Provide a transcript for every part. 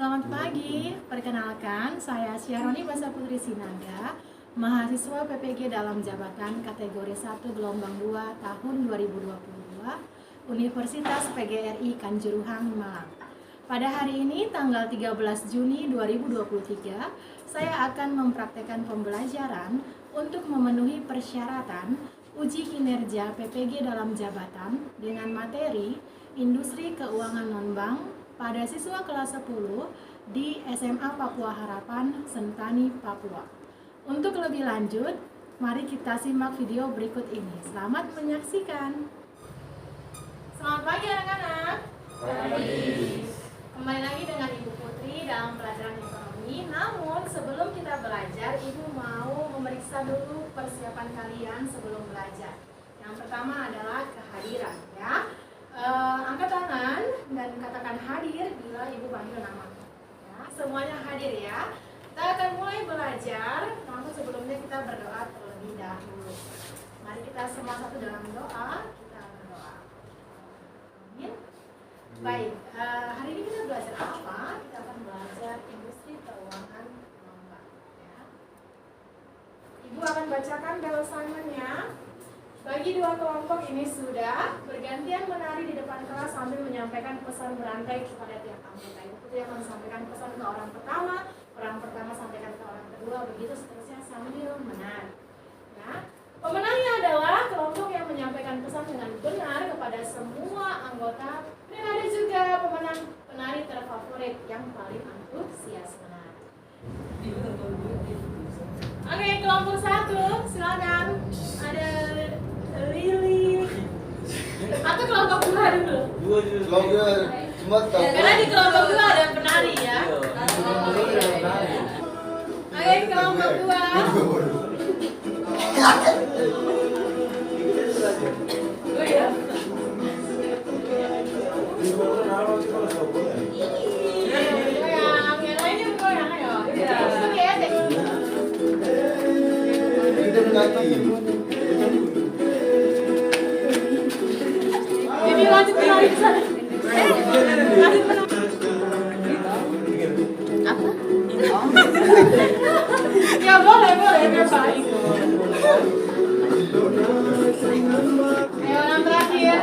Selamat pagi, perkenalkan saya Syahroni Basa Putri Sinaga, mahasiswa PPG dalam jabatan kategori 1 gelombang 2 tahun 2022 Universitas PGRI Kanjuruhan Malang. Pada hari ini tanggal 13 Juni 2023, saya akan mempraktekkan pembelajaran untuk memenuhi persyaratan uji kinerja PPG dalam jabatan dengan materi Industri Keuangan Non-Bank pada siswa kelas 10 di SMA Papua Harapan, Sentani, Papua. Untuk lebih lanjut, mari kita simak video berikut ini. Selamat menyaksikan. Selamat pagi anak-anak. Pagi. Kembali lagi dengan Ibu Putri dalam pelajaran ekonomi. Namun sebelum kita belajar, Ibu mau memeriksa dulu persiapan kalian sebelum belajar. Yang pertama adalah kehadiran, ya. Angkat tangan dan katakan hadir bila Ibu panggil nama. Ya, semuanya hadir ya. Kita akan mulai belajar, namun sebelumnya kita berdoa terlebih dahulu. Mari kita semua satu dalam doa, kita berdoa. Amin. Baik, hari ini kita belajar apa? Kita akan belajar industri keuangan non-bank. Ya. Ibu akan bacakan bel assignment-nya. Bagi dua kelompok ini sudah bergantian menari di depan kelas sambil menyampaikan pesan berantai kepada tiap anggota. Ibu Putri akan sampaikan pesan ke orang pertama sampaikan ke orang kedua, begitu seterusnya sambil menari. Ya. Pemenangnya adalah kelompok yang menyampaikan pesan dengan benar kepada semua anggota, dan ada juga pemenang penari terfavorit yang paling antusias menari. Oke, kelompok 1, silakan. Ada Lili. Atau kelompok 2 dulu? Kelompok cuma tahu. Karena di kelompok 2 ada penari ya. Oke, kelompok 2. Oh ya. Yang lainnya goyang ayo. Oke ya deh. Kita menanti. Jadi lanjut menari di sana. Lanjut menari. Apa? Ya boleh, biar baik. Ayo yang terakhir.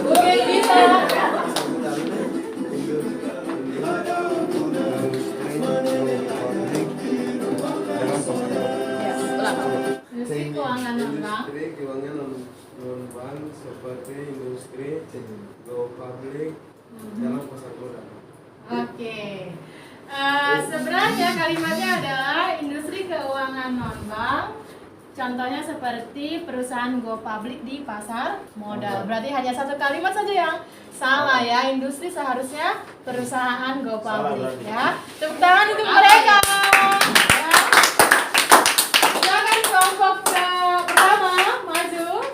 Oke, kita. Industri keuangan non-bank. Industri keuangan non-bank seperti industri go public dalam pasar modal. Oke. Sebenarnya kalimatnya adalah industri keuangan non-bank. Contohnya seperti perusahaan go public di pasar modal. Berarti hanya satu kalimat saja yang salah ya. Industri seharusnya perusahaan go public ya. Tepuk tangan untuk mereka. Ya. Silakan kelompok pertama maju.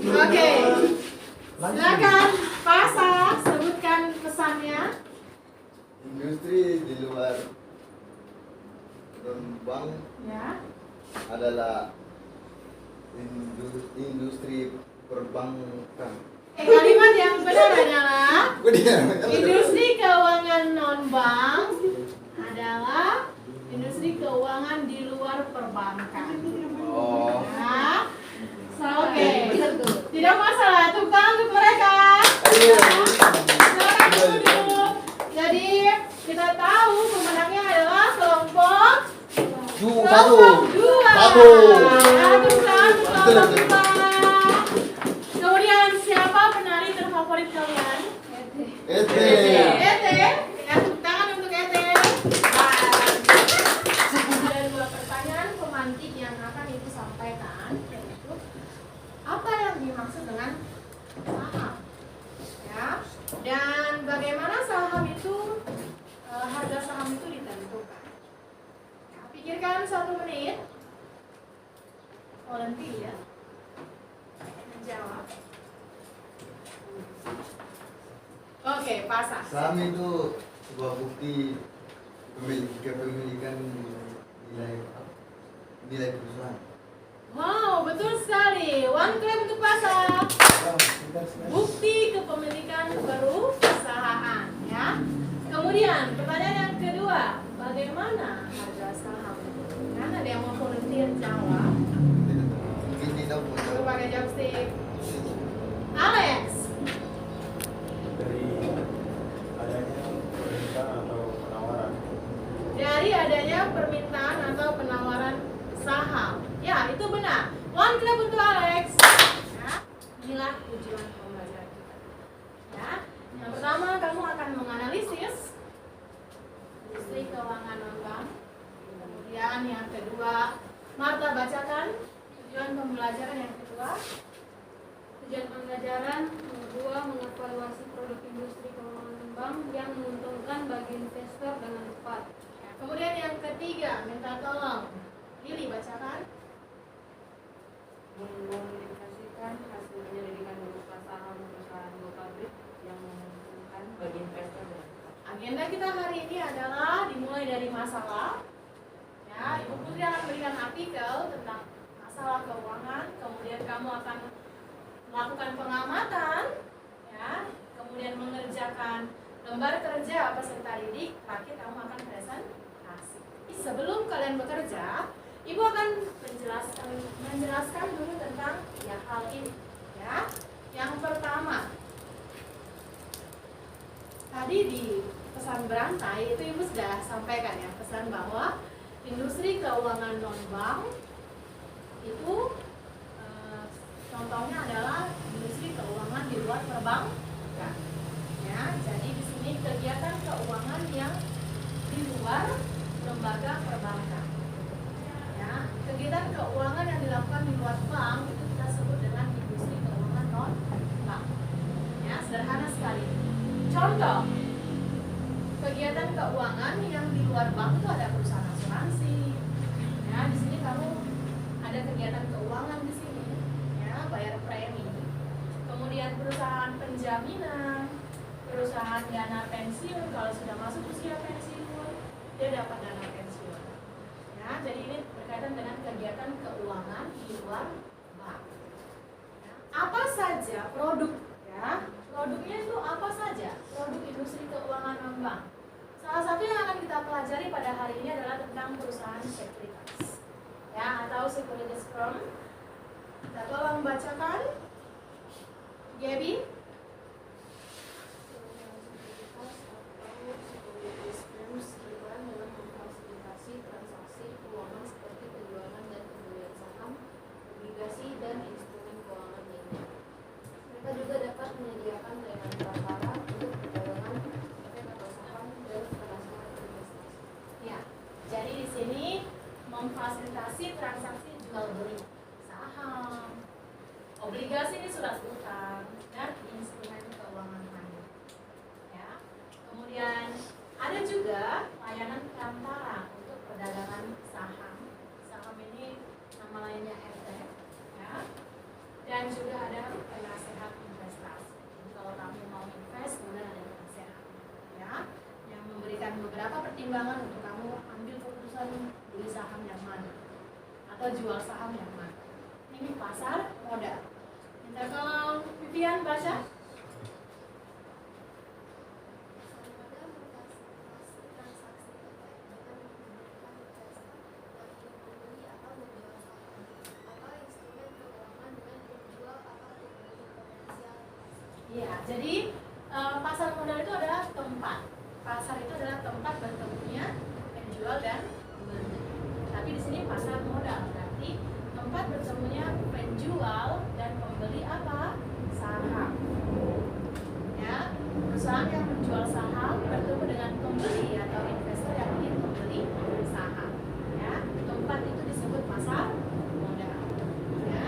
Oke. Silakan Pasa, sebutkan pesannya. Industri di luar bank Ya. adalah industri perbankan. Kalimat yang benar adalah industri keuangan non-bank adalah industri keuangan di luar perbankan. Oh. Ya. Oke. Tidak masalah, tepuk tangan untuk mereka. Silakan duduk. Jadi kita tahu pemenangnya adalah kelompok Satu. 2. Satu. Tepuk tangan untuk kelompok 2. Kemudian siapa penari terfavorit kalian? Ete. Ete. Ya, tepuk tangan untuk Ete. Ada dua pertanyaan pemantik yang akan Ibu sampaikan, yaitu apa yang dimaksud dengan saham? Ya. Dan bagaimana saham itu harga saham itu ditentukan? Ya, pikirkan 1 menit. Volunteer menjawab. Oke, pasar. Saham itu sebuah bukti kepemilikan nilai perusahaan. Wow, betul sekali. One clap untuk pasar. Bukti kepemilikan perusahaan, ya. Kemudian pertanyaan yang kedua, bagaimana harga saham? Kan ada yang mau volunteer jawab. Mungkin tidak Coba mau pakai joystick. Alex. Dari adanya permintaan atau penawaran. Dari adanya permintaan atau penawaran saham. Ya, itu benar. One clap untuk Alex. Ya, inilah tujuan pembelajaran kita. Ya, yang pertama kamu akan menganalisis industri keuangan non-bank. Kemudian yang kedua, Marta bacakan tujuan pembelajaran yang kedua. Tujuan pembelajaran kedua mengevaluasi produk industri keuangan bank yang menguntungkan bagi investor dengan tepat. Ya, kemudian yang ketiga, minta tolong Lili bacakan. Mengkomunikasikan hasil penyelidikan berupa saham perusahaan go public yang menguntungkan bagi investor dan Agenda kita hari ini adalah dimulai dari masalah. Ya, Ibu Putri akan berikan artikel tentang masalah keuangan, kemudian kamu akan melakukan pengamatan, ya, kemudian mengerjakan lembar kerja peserta didik, terakhir kamu akan presentasi. Sebelum kalian bekerja, Ibu akan menjelaskan dulu tentang ya hal ini. Ya, yang pertama, tadi di pesan berantai itu Ibu sudah sampaikan ya pesan bahwa industri keuangan non-bank itu contohnya adalah industri keuangan di luar perbankan. Ya, jadi di sini kegiatan keuangan yang di luar lembaga perbankan. Ya, kegiatan keuangan yang dilakukan di luar bank itu kita sebut dengan industri keuangan non-bank. Ya, sederhana sekali. Contoh kegiatan keuangan yang di luar bank itu ada perusahaan asuransi. Ya, di sini kamu ada kegiatan keuangan di sini. Ya, bayar premi. Kemudian perusahaan penjaminan, perusahaan dana pensiun kalau sudah masuk usia pensiun, dia dapat dana pensiun. Ya, jadi ini berkaitan dengan kegiatan keuangan di luar bank. Ya, apa saja produk ya? Produknya itu apa saja? Produk industri keuangan non-bank. Salah satu yang akan kita pelajari pada hari ini adalah tentang perusahaan sekuritas. Ya, atau securities firm. Kita tolong bacakan. Gaby. Securities firms berperan dalam memfasilitasi transaksi keuangan seperti penjualan dan pembelian saham, obligasi, dan instrumen keuangan lainnya. Mereka juga dapat menyediakan layanan perantara untuk perdagangan efek atau saham dan transfer investasi. Ya, jadi di sini memfasilitasi transaksi jual beli saham, obligasi ini surat utang, dan instrumen keuangan lain. Ya, kemudian ada juga layanan perantara untuk perdagangan saham. Saham ini nama lainnya ETF, ya. Dan juga ada penasehat investasi. Jadi kalau kamu mau invest, kemudian ada penasehat, ya, yang memberikan beberapa pertimbangan untuk kamu ambil keputusan beli saham yang mana atau jual saham yang mana. Ini pasar modal. Minta tolong Vivian baca. Iya, jadi pasar modal itu adalah tempat. Pasar itu adalah tempat bertemunya penjual dan pembeli. Tapi di sini pasar modal berarti tempat bertemunya penjual dan pembeli apa? Saham. Ya, perusahaan yang menjual saham bertemu dengan pembeli atau investor yang ingin membeli saham. Ya, tempat itu disebut pasar modal. Ya.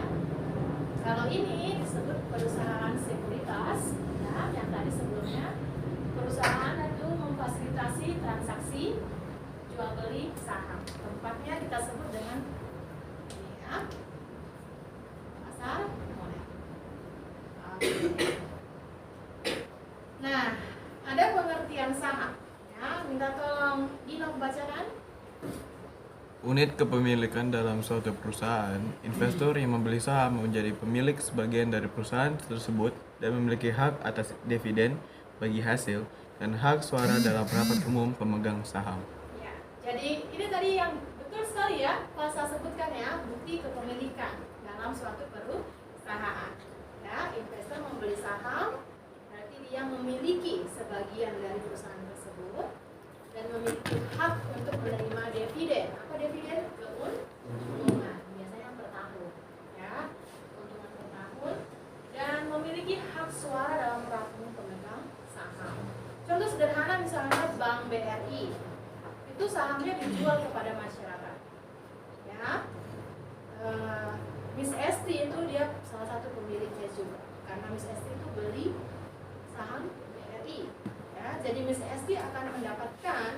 Kalau ini disebut perusahaan sekuritas, ya, yang tadi sebelumnya perusahaan itu memfasilitasi transaksi jual beli saham. Tempatnya kita sebut dengan ini, ya, pasar modal. Oke. Nah, Unit kepemilikan dalam suatu perusahaan, investor yang membeli saham menjadi pemilik sebagian dari perusahaan tersebut dan memiliki hak atas dividen bagi hasil dan hak suara dalam rapat umum pemegang saham. Ya, jadi ini tadi yang betul sekali ya, pas saya sebutkan ya, bukti kepemilikan dalam suatu perusahaan. Ya, investor membeli saham, berarti dia memiliki sebagian dari perusahaan tersebut dan memiliki hak untuk menerima dividen. Apa dividen? Keuntungan, biasanya per tahun, ya, keuntungan per tahun, dan memiliki hak suara dalam rapat umum pemegang saham. Contoh sederhana misalnya Bank BRI, itu sahamnya dijual kepada masyarakat, ya. Miss Esti itu dia salah satu pemiliknya juga, karena Miss Esti itu beli saham BRI. Ya, jadi Miss Esti akan mendapatkan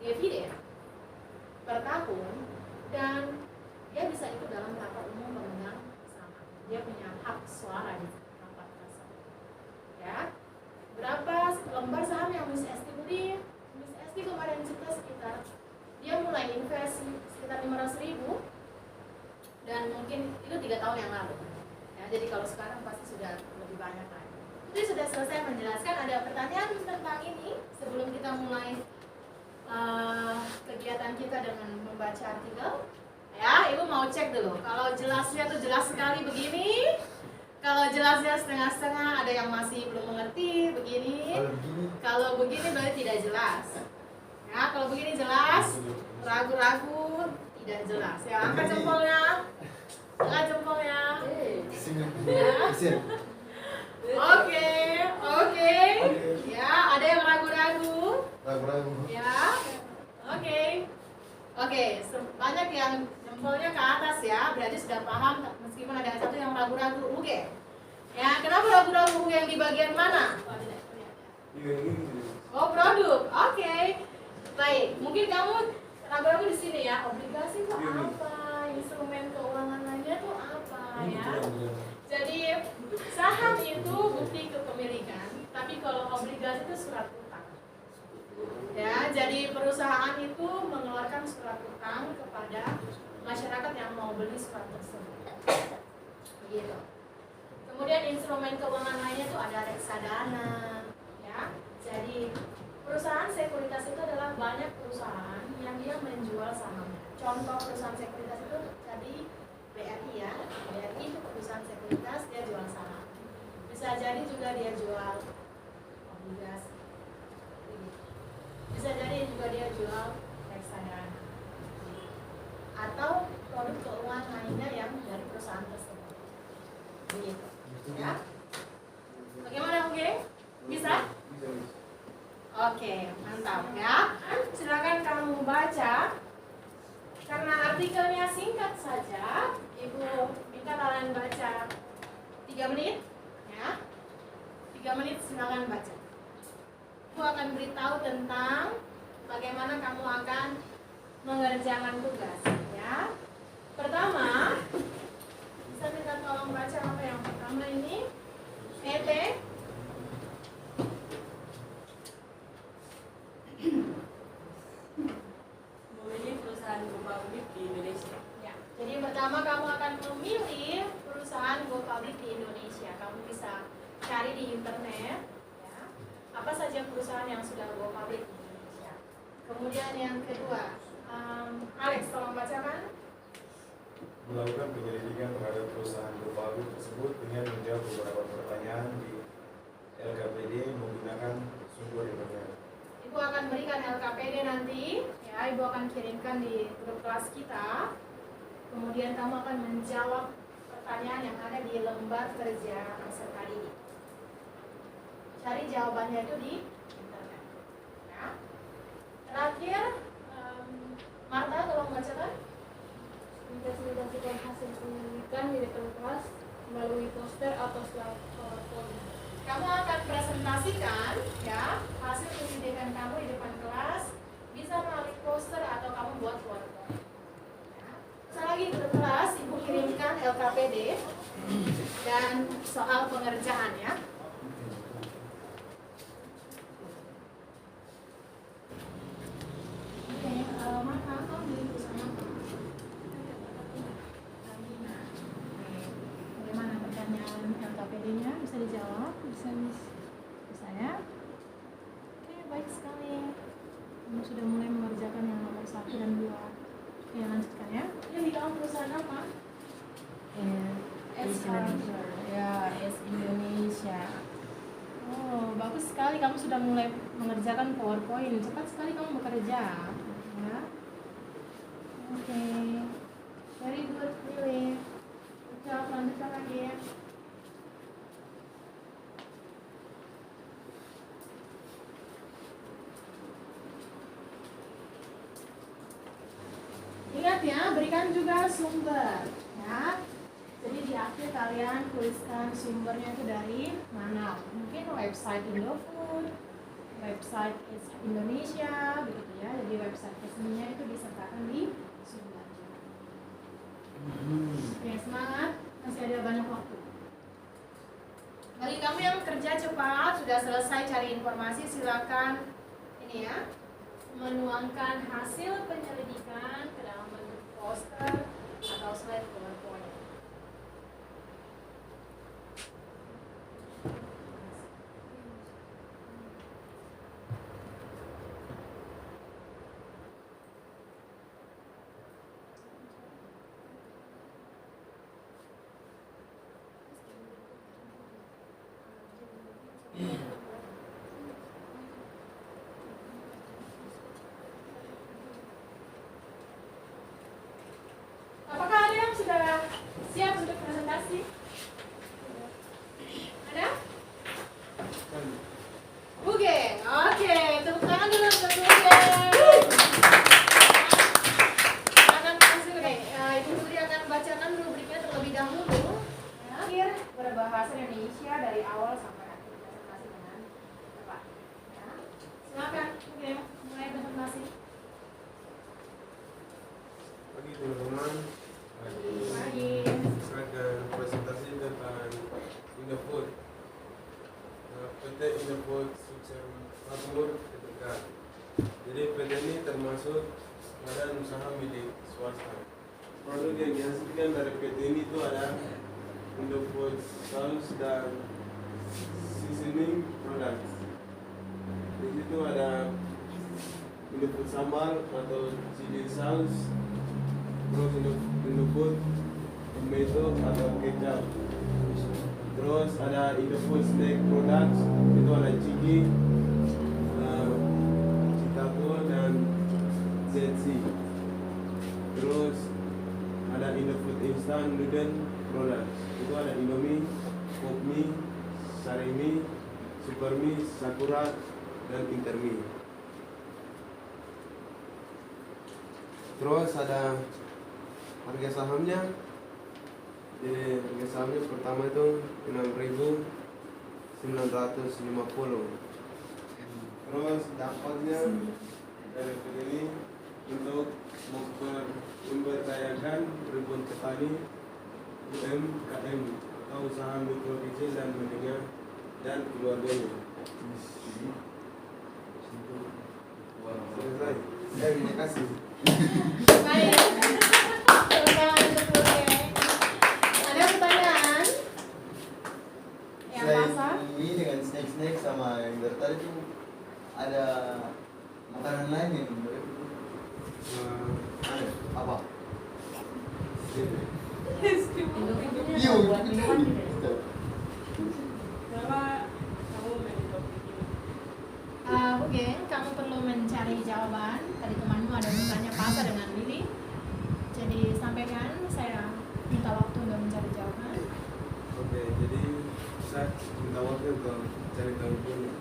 dividen per tahun dan dia bisa ikut dalam rapat umum pemegang saham. Dia punya hak suara di rapat tersebut. Ya, berapa lembar saham yang Miss Esti beli? Miss Esti kemarin cerita sekitar dia mulai invest sekitar 500.000 dan mungkin itu 3 tahun yang lalu. Ya, jadi kalau sekarang pasti sudah lebih banyak lagi. Jadi sudah selesai menjelaskan. Ada pertanyaan tentang ini sebelum kita mulai kegiatan kita dengan membaca artikel? Ya, ibu mau cek dulu. Kalau jelasnya tuh jelas sekali begini, kalau jelasnya setengah-setengah, ada yang masih belum mengerti begini. Kalau begini berarti tidak jelas. Ya, kalau begini jelas, ragu-ragu tidak jelas. Ya, angkat jempolnya. Angkat jempolnya. Ya. Oke. Ya, ada yang ragu-ragu? Ragu-ragu. Ya. Oke. Banyak yang jempolnya ke atas ya, berarti sudah paham meskipun ada satu yang ragu-ragu. Oke. Ya, kenapa ragu-ragu yang di bagian mana? Oh, produk. Oke. Baik, mungkin kamu ragu-ragu di sini ya. Obligasi itu apa? Instrumen keuangan lainnya itu apa ya? Jadi saham itu bukti kepemilikan, tapi kalau obligasi itu surat utang. Ya, jadi perusahaan itu mengeluarkan surat utang kepada masyarakat yang mau beli surat tersebut. Begitu. Kemudian instrumen keuangan lainnya itu ada reksadana, ya. Jadi perusahaan sekuritas itu adalah banyak perusahaan yang dia menjual saham. Contoh perusahaan sekuritas itu tadi BRI ya, BRI itu perusahaan sekuritas, dia jual saham. Bisa jadi juga dia jual obligasi. Bisa jadi juga dia jual reksadana. Atau produk keuangan lainnya yang dari perusahaan tersebut. Begitu. Ya. Bagaimana, oke? Bisa? Oke, mantap ya. Silakan kamu baca. Karena artikelnya singkat saja, Ibu minta kalian baca 3 menit, ya. 3 menit silakan baca. Ibu akan beritahu tentang bagaimana kamu akan mengerjakan tugas, ya. Pertama, bisa minta tolong baca apa yang pertama ini? ET. Memilih perusahaan go public di Indonesia. Ya, jadi pertama kamu akan memilih perusahaan go public di Indonesia. Kamu bisa cari di internet, ya, apa saja perusahaan yang sudah go public di Indonesia. Kemudian yang kedua, Alex tolong bacakan. Melakukan penyelidikan terhadap perusahaan go public tersebut dengan menjawab beberapa pertanyaan di LKPD menggunakan sumber internet. Ibu akan berikan LKPD nanti, ya, Ibu akan kirimkan di grup kelas kita. Kemudian kamu akan menjawab pertanyaan yang ada di lembar kerja peserta didik. Cari jawabannya itu di internet. Ya. Terakhir, Marta tolong bacakan. Presentasikan hasil penyelidikan di depan kelas melalui poster atau slide PowerPoint. Kamu akan presentasikan ya hasil penyelidikan kamu di depan kelas, bisa melalui poster atau kamu buat PowerPoint. Ya. Sekali lagi ke kelas, Ibu kirimkan LKPD dan soal pengerjaan ya. Oke, Marta, kamu beli perusahaan apa? dengan LKPD-nya? Bisa dijawab? Bisa ya? Oke, baik sekali. Kamu sudah mulai mengerjakan yang nomor 1 dan 2. Oke, lanjutkan ya. Yang di dalam perusahaan apa? S Harbour. Ya, S Indonesia. Oh, bagus sekali. Kamu sudah mulai mengerjakan PowerPoint. Cepat sekali kamu bekerja. Ya. Oke. Very good, really. Jawab, lanjutkan lagi ya. Ingat ya, berikan juga sumber ya. Jadi di akhir kalian tuliskan sumbernya itu dari mana. Mungkin website Indofood, website Indonesia, begitu ya. Jadi website resminya itu disertakan di sumbernya. Oke, semangat, masih ada banyak waktu. Bagi kamu yang kerja cepat, sudah selesai cari informasi, silakan ini ya, menuangkan hasil penyelidikan ke dalam bentuk poster atau slide PowerPoint. Apakah ada yang sudah siap untuk presentasi? Ada? Oke, tepuk tangan dulu untuk Buge. Akan langsung nih, Ibu Putri akan bacakan rubriknya terlebih dahulu. Akhir berbahasa Indonesia dari awal sampai akhir presentasi dengan tepat. Ya. Silakan, Buge, mulai presentasi. Pagi teman-teman. Pagi. Saya akan presentasi tentang Indofood. PT Indofood Sukses Makmur Ketika. Jadi PT ini termasuk badan usaha milik swasta. Produk yang dihasilkan dari PT ini itu ada Indofood Saus dan Seasoning Products. Di situ ada Indofood Sambal atau chili sauce, terus Indofood tomato atau kecap, terus ada Indofood snack products, itu ada Chiki, Citato dan ZC. Terus ada Indofood instant noodle products, itu ada Indomie, Popmie, Sarimi, Supermie, Sakura dan Intermie. Terus ada harga sahamnya. Jadi harga sahamnya pertama itu 6.950. Terus dapatnya dari ini untuk memberdayakan ribuan petani UMKM atau usaha mikro kecil dan menengah dan keluarganya. Selesai. Terima kasih. Baik. Ada pertanyaan? Yang masak? Ini dengan snack-snack sama yang dari tadi tuh ada makanan lain yang ada apa? Iya, Oke, kamu perlu mencari jawaban. Tadi temanmu ada bertanya Pasa dengan Lili. Jadi sampaikan, saya minta waktu untuk mencari jawaban. Oke, jadi saya minta waktu untuk cari tahu dulu.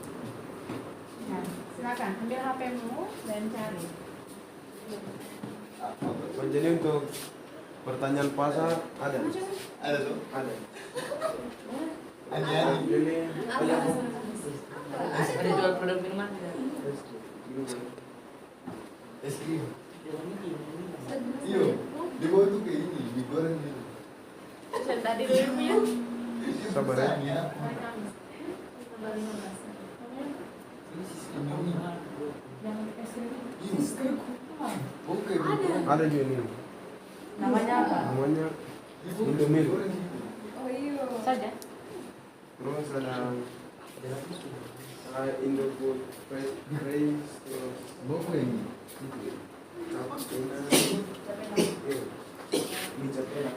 Ya, silakan ambil HP-mu dan cari. Jadi untuk pertanyaan pasar ada? ada tuh. Ada. Ada. Ini Ada jual produk minuman juga. Es krim. Iya, di bawah tuh kayak ini, digoreng gitu. Tadi dulu ya. Sabar ya. Ya. Hari Kamis. Tanggal 15. Ini sistem ini. Yang es krim. Ini. Oke, Ada juga ini. Namanya apa? Namanya Indomie. digoreng gitu. Saja. ada Indofood Praise Bawa ini. Mie Capena.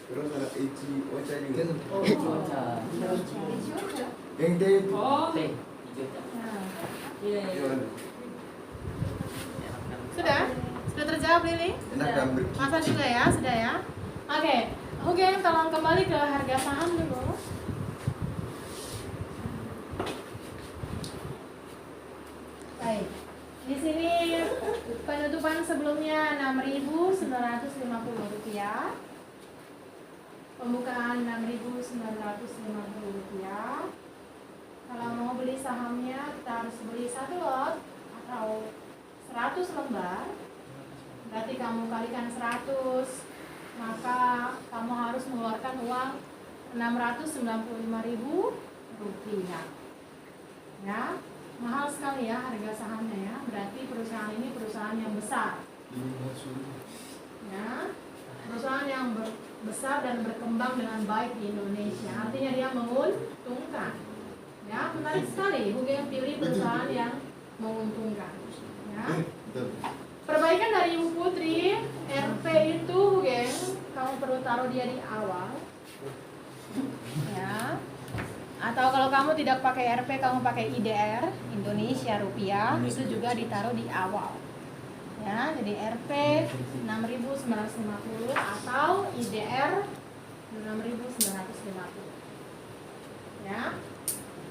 Terus ada Ichi Ocha juga. Yang teh itu. Nah, Gimana? sudah? Sudah terjawab Lili? Enak kan berki. Masa juga ya? Sudah ya? Oke, tolong kembali ke harga saham dulu. Baik. Di sini penutupan sebelumnya Rp6.950. Pembukaan Rp6.950. Kalau mau beli sahamnya kita harus beli 1 lot atau 100 lembar. Berarti kamu kalikan 100, maka kamu harus mengeluarkan uang Rp695.000. Ya, mahal sekali ya harga sahamnya ya. Berarti perusahaan ini perusahaan yang besar. Ya, perusahaan yang besar dan berkembang dengan baik di Indonesia. Artinya dia menguntungkan. Ya, menarik sekali. Hugeng pilih perusahaan yang menguntungkan. Ya. Perbaikan dari Ibu Putri, RP itu Hugeng, kamu perlu taruh dia di awal. Ya. Atau kalau kamu tidak pakai RP, kamu pakai IDR, Indonesia Rupiah, itu juga ditaruh di awal. Ya, jadi RP 6.950 atau IDR 6.950. Ya.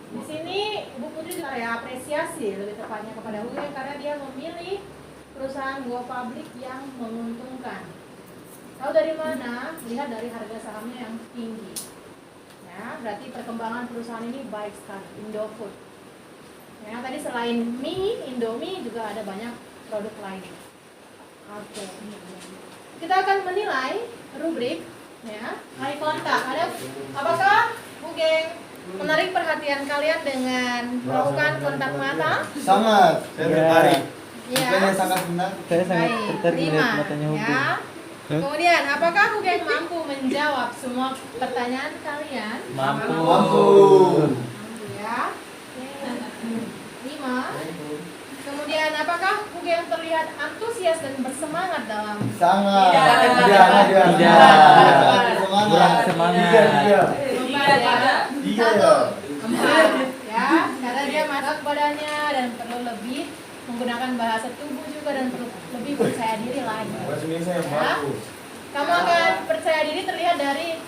Di sini Ibu Putri juga ya apresiasi lebih tepatnya kepada Hugeng karena dia memilih perusahaan Go Public yang menguntungkan. Tahu dari mana? Lihat dari harga sahamnya yang tinggi. Ya, berarti perkembangan perusahaan ini baik sekali. Indofood. Ya, tadi selain mie, Indomie juga ada banyak produk lain. Oke. Kita akan menilai rubrik ya, eye contact. Apakah Hugeng menarik perhatian kalian dengan melakukan kontak mata? Sangat. Saya tertarik. Ya. Bukannya sangat benar. Saya sangat Baik, tertarik melihat terima, matanya Hugeng. ya. Kemudian, apakah Hugeng mampu menjawab semua pertanyaan kalian? Mampu. Mampu. Mampu ya. 5. Kemudian, apakah Hugeng terlihat antusias dan bersemangat dalam? Sangat. Tidak. Kurang semangat. Iya. Empat ya. Tiga. 4 ya, karena dia masak badannya dan perlu lebih menggunakan bahasa tubuh juga dan perlu lebih percaya diri lagi. Bahasa Indonesia yang Ya. bagus. Kamu akan percaya diri terlihat dari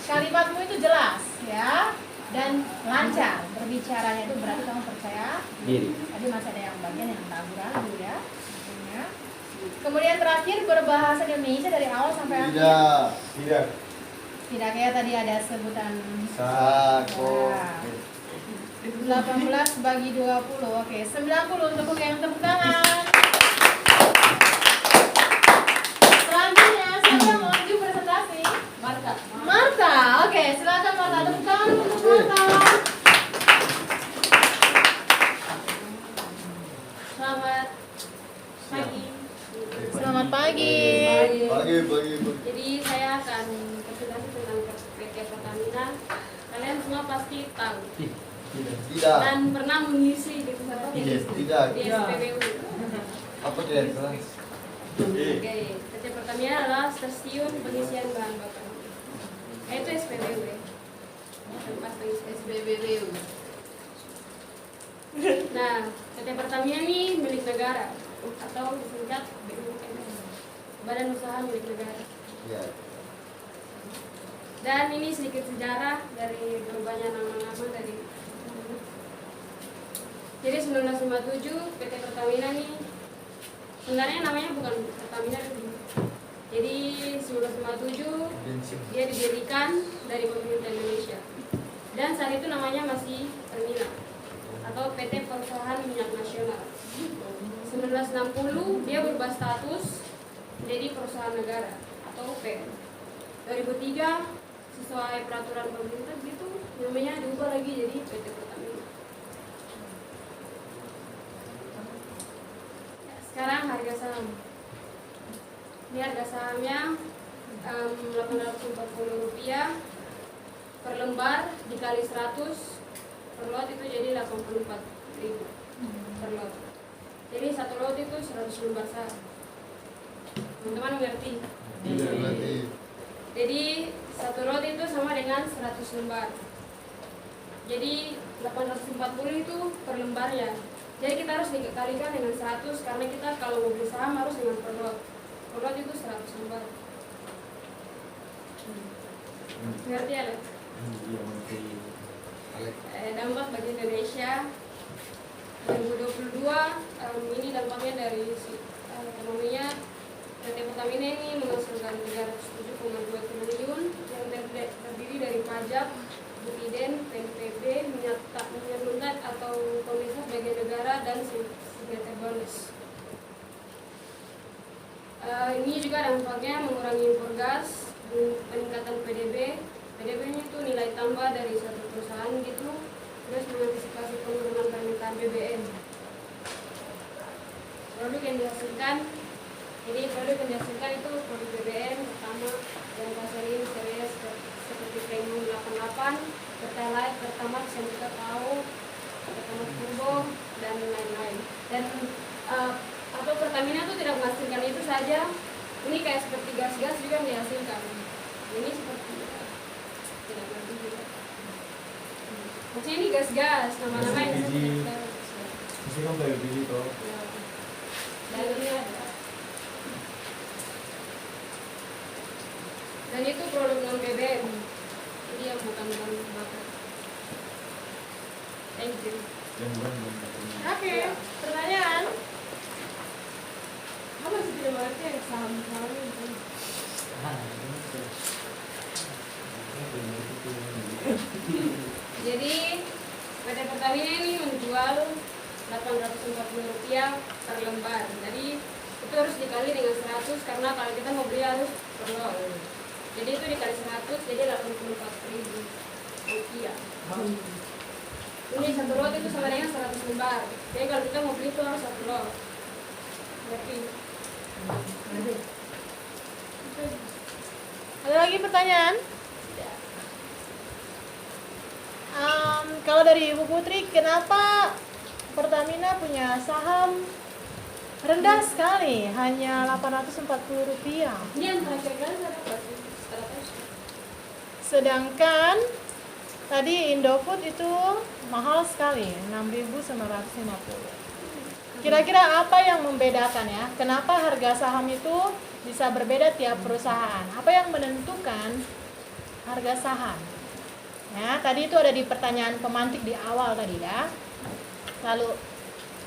kalimatmu itu jelas ya dan lancar berbicaranya, itu berarti kamu percaya Diri. Tadi masih ada yang bagian yang ragu-ragu ya. Ya. Kemudian terakhir berbahasa Indonesia dari awal sampai akhir. Tidak. Tidak. Tidak kayak tadi ada sebutan Sako. Ya. 18 bagi 20. Oke, 90 untuk Hugeng, tepuk tangan. Selanjutnya siapa yang mau maju presentasi? Marta. Oke, silakan Marta, tepuk tangan untuk Marta. Selamat pagi. Selamat pagi. Pagi. Jadi saya akan presentasi tentang PT Pertamina. Kalian semua pasti tahu Tidak. dan pernah mengisi di tempat Tidak. di SPBU. Apa tidak kelas? Oke, PT Pertamina adalah stasiun pengisian bahan bakar. Itu SPBU ya. Tempat pengisian SPBU. Nah, PT Pertamina ini milik negara atau disingkat BUMN, Badan Usaha Milik Negara. Ya. Dan ini sedikit sejarah dari berubahnya nama-nama dari. Jadi 1957 PT Pertamina ini sebenarnya namanya bukan Pertamina dulu. Jadi 1957 dia didirikan dari pemerintah Indonesia. Dan saat itu namanya masih Permina atau PT Perusahaan Minyak Nasional. 1960 dia berubah status menjadi perusahaan negara atau PM. 2003 sesuai peraturan pemerintah gitu namanya diubah lagi jadi PT Pertamina. Sekarang harga saham. Ini harga sahamnya Rp840. per lembar dikali 100 per lot itu jadi 84.000 per lot. Jadi satu lot itu 100 lembar saham. Teman-teman mengerti? Berarti Jadi satu lot itu sama dengan 100 lembar. Jadi 840 itu per lembarnya. Jadi kita harus dikalikan dengan 100 karena kita kalau mau beli saham harus dengan per lot. Per lot itu 100 lembar. Ngerti ya? Iya, ngerti. Dampak bagi Indonesia 2022 ini dampaknya dari ekonominya. PT Pertamina ini menghasilkan 307,2 triliun yang terdiri dari pajak, dividen, PNBP, minyak atau kompensasi bagi negara dan signature bonus. Ini juga dampaknya mengurangi impor gas, peningkatan PDB. PDB ini itu nilai tambah dari suatu perusahaan gitu, terus mengantisipasi penurunan permintaan BBM. Produk yang dihasilkan, jadi produk yang dihasilkan itu produk BBM pertama yang gasolin series seperti Premium 88, Pertalite, Pertamax yang kita tahu, Pertamax Turbo dan lain-lain. Dan atau Pertamina itu tidak menghasilkan itu saja, ini kayak seperti gas-gas juga yang dihasilkan. Ini seperti tidak ngerti juga. Maksudnya ini gas-gas, nama-nama yang disebut gas. Mesti kan dari biji toh. Dan ini ada. Dan itu produk non BBM, jadi yang bukan bahan bakar. Thank you. Yang bukan bahan. Oke, pertanyaan. Kamu masih tidak mengerti yang saham-saham itu. Jadi PT Pertamina ini menjual Rp840 per lembar. Jadi itu harus dikali dengan 100 karena kalau kita mau beli harus per lot. Jadi itu dikali 100 jadi Rp84.000. Ini satu lot itu sama dengan 100 lembar. Jadi kalau kita mau beli itu harus satu lot. Berarti Ada lagi pertanyaan? Kalau dari Ibu Putri, kenapa Pertamina punya saham rendah sekali, hanya Rp840? ini yang terakhir kali saya dapat 100. Sedangkan tadi Indofood itu mahal sekali, 6.950. Kira-kira apa yang membedakan ya? Kenapa harga saham itu bisa berbeda tiap perusahaan? Apa yang menentukan harga saham? Ya, tadi itu ada di pertanyaan pemantik di awal tadi ya. Lalu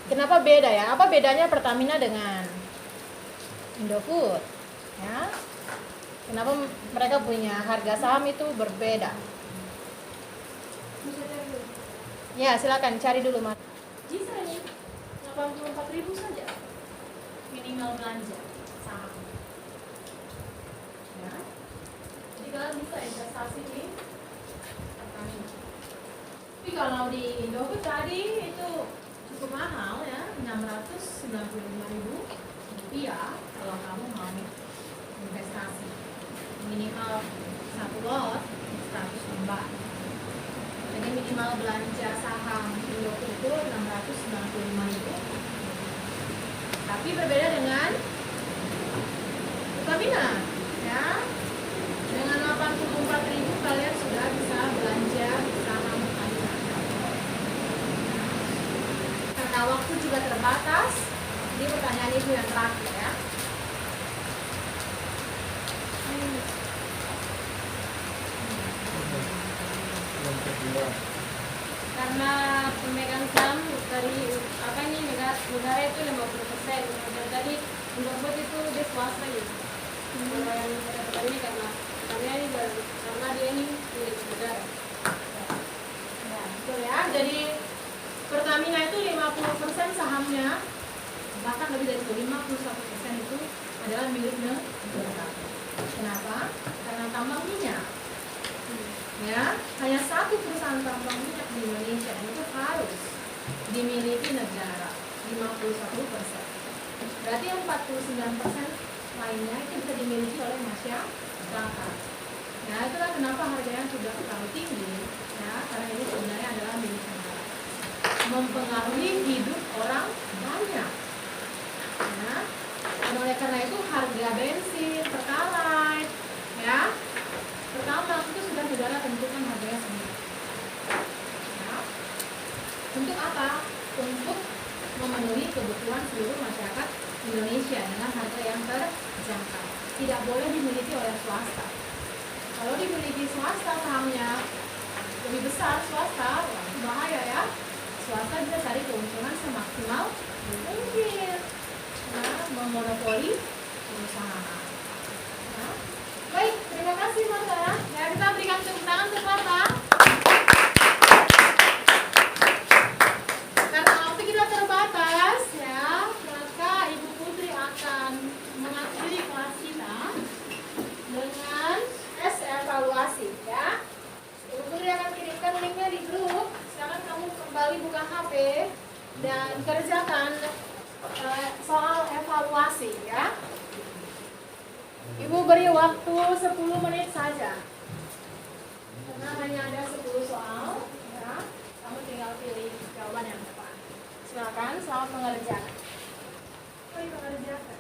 kenapa beda ya? Apa bedanya Pertamina dengan Indofood? Ya. Kenapa mereka punya harga saham itu berbeda? Bisa cari dulu. Ya, silakan cari dulu, Mas. Bisa nih, 84.000 saja minimal belanja saham. Ya, jadi kalian bisa investasi di Pertamina. Tapi kalau di Indofood tadi itu cukup mahal ya, Rp695.000 kalau kamu mau investasi. Minimal satu lot 100 lembar. Jadi minimal belanja saham Indofood itu Rp695.000. Tapi berbeda dengan Pertamina ya. Dengan Rp84.000 kalian sudah bisa belanja saham Pertamina. Karena waktu juga terbatas, jadi pertanyaan itu yang terakhir ya. Karena pemegang saham dari negara itu 50%. Dan tadi Indofood itu dia swasta gitu. Kalau yang ini karena ini karena dia ini milik negara. Ya, betul ya. Jadi Pertamina itu 50% sahamnya, bahkan lebih dari 51% itu adalah milik negara. Kenapa? Karena tambang minyak. Ya, hanya satu perusahaan tambang minyak di Indonesia dan itu harus dimiliki negara 51%. Berarti 49% lainnya itu bisa dimiliki oleh masyarakat. Nah, itulah kenapa kenapa harganya sudah terlalu tinggi? Ya, karena ini sebenarnya adalah milik negara. Mempengaruhi hidup orang banyak. Ya. Dan oleh karena itu harga bensin, pertalite, ya, pertamax itu sudah negara tentukan harganya sendiri. Ya. Untuk apa? Untuk memenuhi kebutuhan seluruh masyarakat Indonesia dengan harga yang terjangkau. Tidak boleh dimiliki oleh swasta. Kalau dimiliki swasta sahamnya lebih besar swasta, itu bahaya ya. Swasta bisa cari keuntungan semaksimal mungkin, nah, memonopoli perusahaan. Nah, baik, terima kasih Marta. Ya, kita berikan tepuk tangan untuk Marta. Karena waktu kita terbatas, ya, maka Ibu Putri akan mengakhiri kelas kita dengan tes evaluasi, ya. Ibu Putri akan kirimkan linknya di grup. Sekarang kamu kembali buka HP dan kerjakan soal evaluasi, ya. Ibu beri waktu 10 menit saja. Karena hanya ada 10 soal, ya. Kamu tinggal pilih jawaban yang tepat. Silakan, selamat mengerjakan. Mari mengerjakan.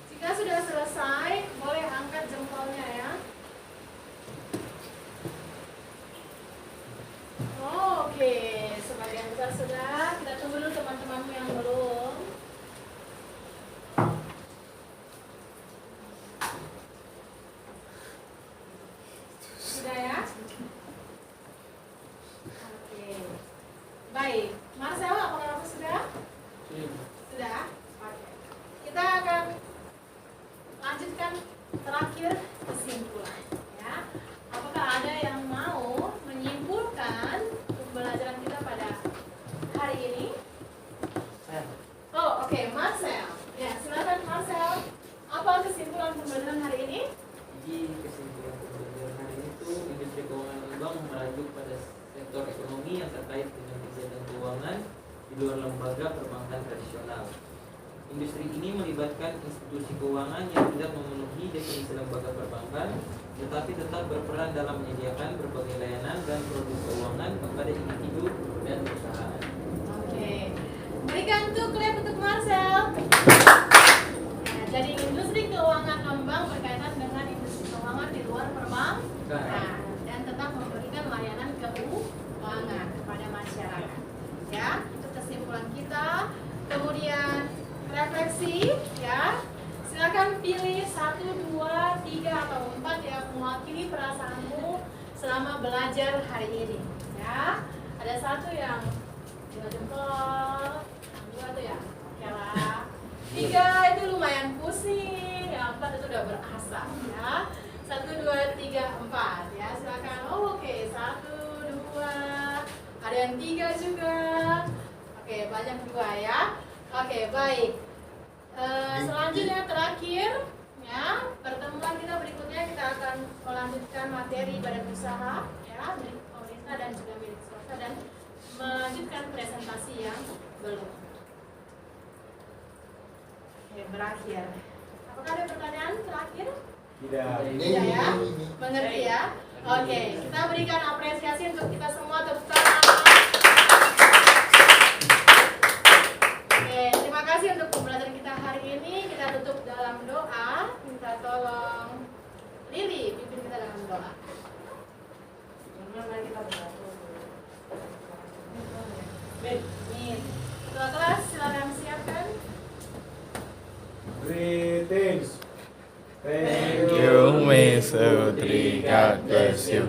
Jika sudah selesai, boleh angkat jempolnya ya. Oke, sebagian besar sudah. Kita tunggu dulu teman-temanmu yang belum. Sudah ya? Oke. Baik, Marcel, apakah kamu sudah? Sudah? Oke. Kita akan lanjutkan terakhir kesimpulan, ya. Apakah ada yang mau menyimpulkan pembelajaran kita pada hari ini? Oh, oke, Marcel. Ya, silakan Marcel. Apa kesimpulan pembelajaran hari ini? Jadi kesimpulan pembelajaran hari ini itu industri keuangan bank merujuk pada sektor ekonomi yang terkait dengan kegiatan keuangan di luar lembaga perbankan tradisional. Industri ini melibatkan institusi keuangan yang tidak memenuhi definisi lembaga perbankan, tetapi tetap berperan dalam menyediakan berbagai layanan dan produk keuangan kepada individu dan perusahaan. Oke, berikan tuh klip untuk Marcel. Nah, jadi industri keuangan non-bank berkaitan dengan industri keuangan di luar perbankan dan tetap memberikan layanan keuangan kepada masyarakat. Ya, itu kesimpulan kita. Kemudian refleksi, ya. Silakan pilih 1, 2, 3 atau 4 yang mewakili perasaanmu selama belajar hari ini, ya. Ada 1 yang 2 jempol, yang 2 tuh ya, oke lah. 3 itu lumayan pusing, yang 4 itu udah berasa, ya. 1, 2, 3, 4, ya. Silakan. Oh, oke, 1, 2, ada yang 3 juga. Oke, banyak juga ya. Oke, baik. Selanjutnya terakhir, ya, pertemuan kita berikutnya kita akan melanjutkan materi badan usaha, ya, milik pemerintah dan juga milik swasta, dan melanjutkan presentasi yang belum. Oke, berakhir. Apakah ada pertanyaan terakhir? Tidak. Tidak ya? Mengerti ya? Oke, kita berikan apresiasi untuk kita semua, tepuk tangan. Oke, terima kasih untuk pembelajaran kita hari ini. Kita tutup dalam doa. Minta tolong Lili pimpin kita dalam doa. Mari kita berdoa. Baik, ketua kelas silakan siapkan. Greetings. Thank you, Miss Putri. God bless you.